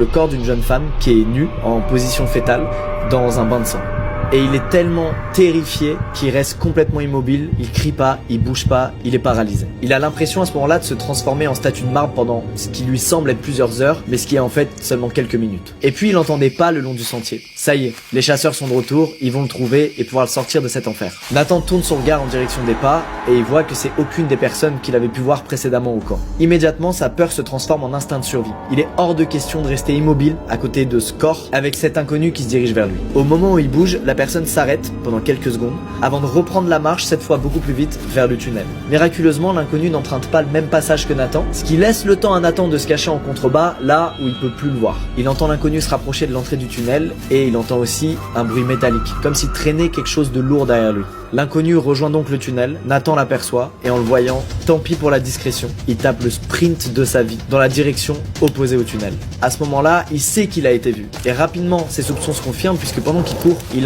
le corps d'une jeune femme qui est nue, en position fétale, dans un bain de sang. Et il est tellement terrifié qu'il reste complètement immobile, il crie pas, il bouge pas, il est paralysé. Il a l'impression à ce moment-là de se transformer en statue de marbre pendant ce qui lui semble être plusieurs heures, mais ce qui est en fait seulement quelques minutes. Et puis il entend des pas le long du sentier. Ça y est, les chasseurs sont de retour, ils vont le trouver et pouvoir le sortir de cet enfer. Nathan tourne son regard en direction des pas et il voit que c'est aucune des personnes qu'il avait pu voir précédemment au camp. Immédiatement, sa peur se transforme en instinct de survie. Il est hors de question de rester immobile à côté de ce corps avec cet inconnu qui se dirige vers lui. Au moment où il bouge, la personne s'arrête pendant quelques secondes avant de reprendre la marche, cette fois beaucoup plus vite, vers le tunnel. Miraculeusement, l'inconnu n'emprunte pas le même passage que Nathan, ce qui laisse le temps à Nathan de se cacher en contrebas, là où il peut plus le voir. Il entend l'inconnu se rapprocher de l'entrée du tunnel et il entend aussi un bruit métallique, comme s'il traînait quelque chose de lourd derrière lui. L'inconnu rejoint donc le tunnel, Nathan l'aperçoit et en le voyant, tant pis pour la discrétion, il tape le sprint de sa vie dans la direction opposée au tunnel. À ce moment-là, il sait qu'il a été vu et rapidement ses soupçons se confirment puisque pendant qu'il court, il